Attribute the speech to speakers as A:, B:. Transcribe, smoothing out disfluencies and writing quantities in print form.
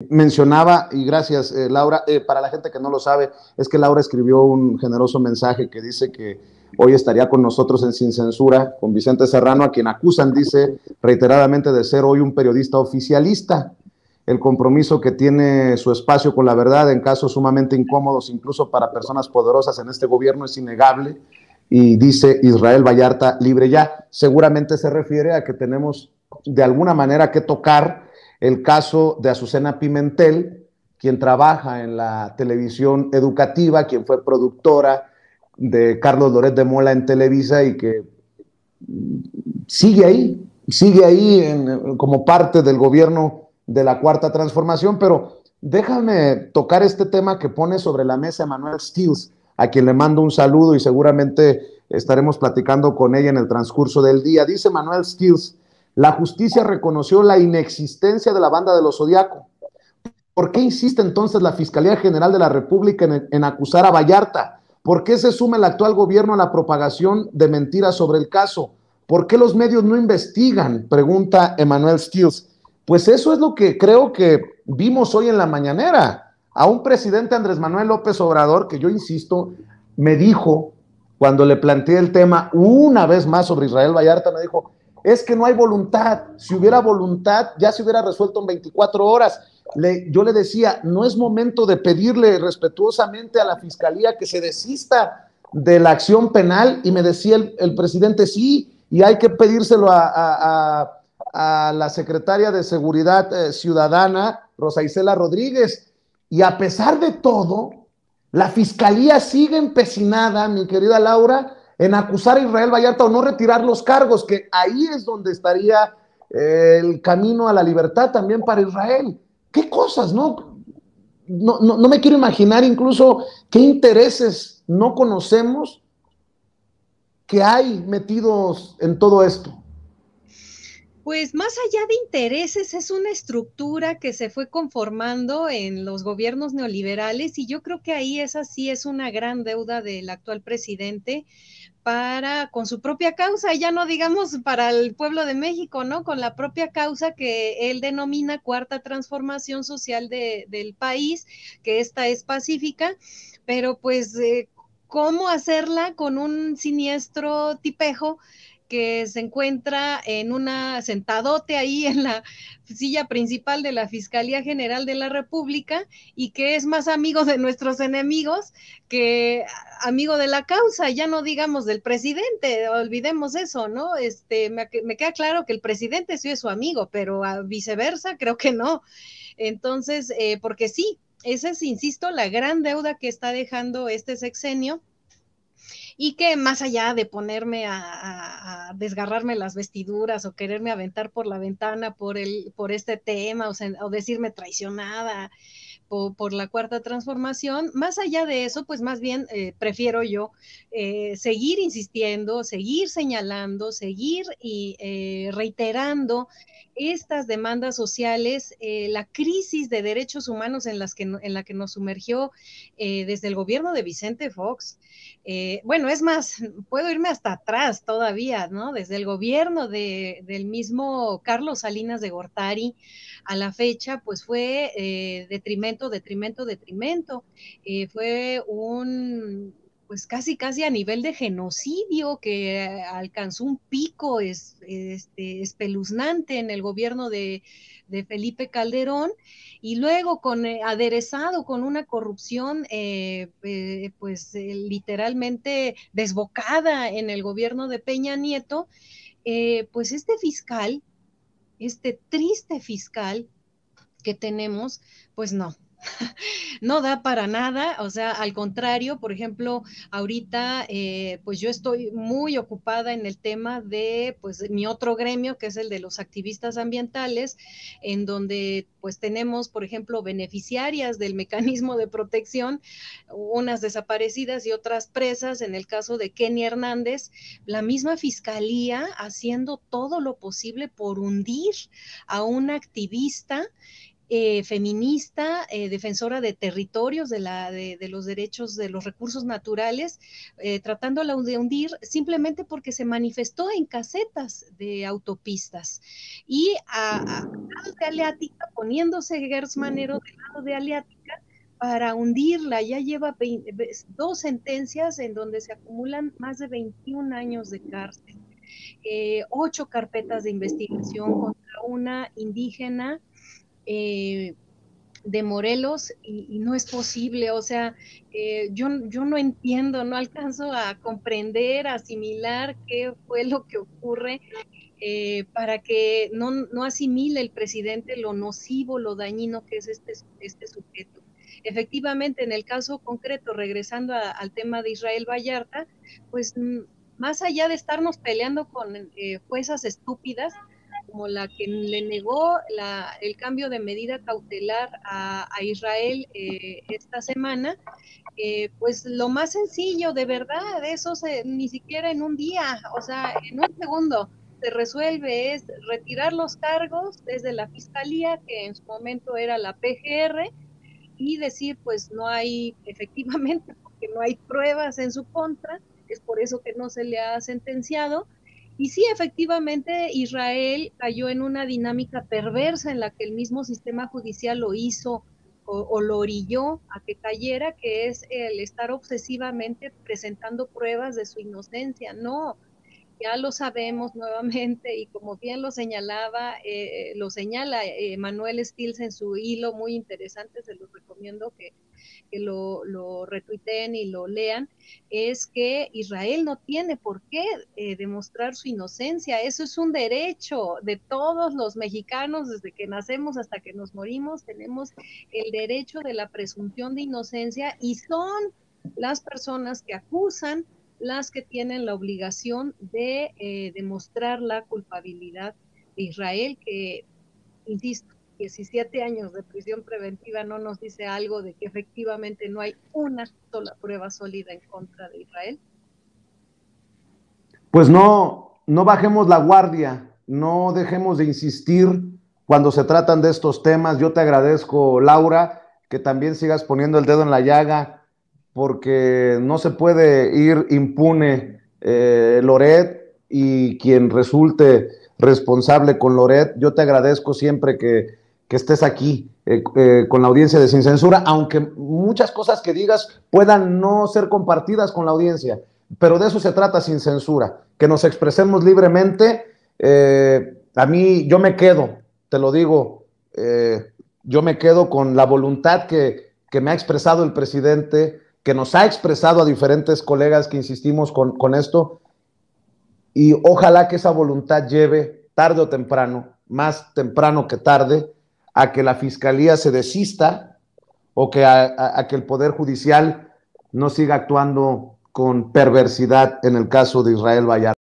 A: mencionaba, y gracias Laura, para la gente que no lo sabe, es que Laura escribió un generoso mensaje que dice que hoy estaría con nosotros en Sin Censura, con Vicente Serrano, a quien acusan, dice, reiteradamente de ser hoy un periodista oficialista. El compromiso que tiene su espacio con la verdad en casos sumamente incómodos, incluso para personas poderosas en este gobierno, es innegable. Y dice Israel Vallarta, libre ya. Seguramente se refiere a que tenemos de alguna manera que tocar el caso de Azucena Pimentel, quien trabaja en la televisión educativa, quien fue productora de Carlos Loret de Mola en Televisa y que sigue ahí como parte del gobierno de la Cuarta Transformación, pero déjame tocar este tema que pone sobre la mesa Manuel Stills, a quien le mando un saludo y seguramente estaremos platicando con ella en el transcurso del día. Dice Manuel Stills, la justicia reconoció la inexistencia de la banda de los Zodiaco. ¿Por qué insiste entonces la Fiscalía General de la República en acusar a Vallarta? ¿Por qué se suma el actual gobierno a la propagación de mentiras sobre el caso? ¿Por qué los medios no investigan? Pregunta Emanuel Stills. Pues eso es lo que creo que vimos hoy en la mañanera. A un presidente Andrés Manuel López Obrador, que yo insisto, me dijo, cuando le planteé el tema una vez más sobre Israel Vallarta, me dijo, es que no hay voluntad. Si hubiera voluntad, ya se hubiera resuelto en 24 horas. Yo le decía, no es momento de pedirle respetuosamente a la Fiscalía que se desista de la acción penal, y me decía el presidente, sí, y hay que pedírselo a la secretaria de Seguridad Ciudadana, Rosa Isela Rodríguez, y a pesar de todo, la Fiscalía sigue empecinada, mi querida Laura, en acusar a Israel Vallarta o no retirar los cargos, que ahí es donde estaría el camino a la libertad también para Israel. ¿Qué cosas, no? No me quiero imaginar incluso qué intereses no conocemos que hay metidos en todo esto.
B: Pues más allá de intereses, es una estructura que se fue conformando en los gobiernos neoliberales y yo creo que ahí esa sí es una gran deuda del actual presidente para con su propia causa, ya no digamos para el pueblo de México, ¿no? Con la propia causa que él denomina cuarta transformación social del país, que esta es pacífica, pero pues cómo hacerla con un siniestro tipejo que se encuentra en una sentadote ahí en la silla principal de la Fiscalía General de la República y que es más amigo de nuestros enemigos que amigo de la causa, ya no digamos del presidente, olvidemos eso, ¿no? Me queda claro que el presidente sí es su amigo, pero a viceversa creo que no. Entonces, porque sí, esa es, insisto, la gran deuda que está dejando este sexenio y que más allá de ponerme a desgarrarme las vestiduras o quererme aventar por la ventana por este tema o decirme traicionada por la cuarta transformación, más allá de eso, pues más bien prefiero yo seguir insistiendo, seguir señalando, seguir reiterando estas demandas sociales, la crisis de derechos humanos en la que nos sumergió desde el gobierno de Vicente Fox. Bueno, es más, puedo irme hasta atrás todavía, ¿no? Desde el gobierno del mismo Carlos Salinas de Gortari a la fecha, pues fue detrimento. Fue pues casi a nivel de genocidio que alcanzó un pico espeluznante en el gobierno de Felipe Calderón y luego aderezado con una corrupción pues literalmente desbocada en el gobierno de Peña Nieto, pues este triste fiscal que tenemos, pues no da para nada, o sea, al contrario, por ejemplo, ahorita pues yo estoy muy ocupada en el tema de pues mi otro gremio, que es el de los activistas ambientales, en donde pues tenemos, por ejemplo, beneficiarias del mecanismo de protección, unas desaparecidas y otras presas, en el caso de Kenny Hernández, la misma fiscalía haciendo todo lo posible por hundir a una activista feminista, defensora de territorios, de los derechos, de los recursos naturales, tratándola de hundir simplemente porque se manifestó en casetas de autopistas. Y a lado de Aleática, poniéndose Gertz Manero del lado de Aleática para hundirla. Ya lleva 2 sentencias en donde se acumulan más de 21 años de cárcel. 8 carpetas de investigación contra una indígena de Morelos y no es posible, o sea, yo no entiendo, no alcanzo a comprender, a asimilar qué fue lo que ocurre para que no asimile el presidente lo nocivo, lo dañino que es este sujeto. Efectivamente, en el caso concreto, regresando al tema de Israel Vallarta, pues más allá de estarnos peleando con juezas estúpidas, como la que le negó el cambio de medida cautelar a Israel esta semana, pues lo más sencillo, de verdad, eso ni siquiera en un día, o sea, en un segundo se resuelve, es retirar los cargos desde la Fiscalía, que en su momento era la PGR, y decir, pues no hay, efectivamente, porque no hay pruebas en su contra, es por eso que no se le ha sentenciado. Y sí, efectivamente, Israel cayó en una dinámica perversa en la que el mismo sistema judicial lo hizo o lo orilló a que cayera, que es el estar obsesivamente presentando pruebas de su inocencia. No, ya lo sabemos nuevamente y como bien lo señalaba, lo señala Manuel Stills en su hilo muy interesante, se los recomiendo que lo retuiteen y lo lean, es que Israel no tiene por qué demostrar su inocencia. Eso es un derecho de todos los mexicanos, desde que nacemos hasta que nos morimos, tenemos el derecho de la presunción de inocencia y son las personas que acusan las que tienen la obligación de demostrar la culpabilidad de Israel, que, insisto, 17 años de prisión preventiva no nos dice algo de que efectivamente no hay una sola prueba sólida en contra de Israel.
A: Pues no bajemos la guardia, no dejemos de insistir cuando se tratan de estos temas. Yo te agradezco, Laura, que también sigas poniendo el dedo en la llaga, porque no se puede ir impune Loret y quien resulte responsable con Loret. Yo te agradezco siempre que estés aquí con la audiencia de Sin Censura, aunque muchas cosas que digas puedan no ser compartidas con la audiencia, pero de eso se trata Sin Censura, que nos expresemos libremente. A mí, yo me quedo, te lo digo, yo me quedo con la voluntad que me ha expresado el presidente, que nos ha expresado a diferentes colegas que insistimos con esto, y ojalá que esa voluntad lleve tarde o temprano, más temprano que tarde, a que la Fiscalía se desista o que a que el Poder Judicial no siga actuando con perversidad en el caso de Israel Vallarta.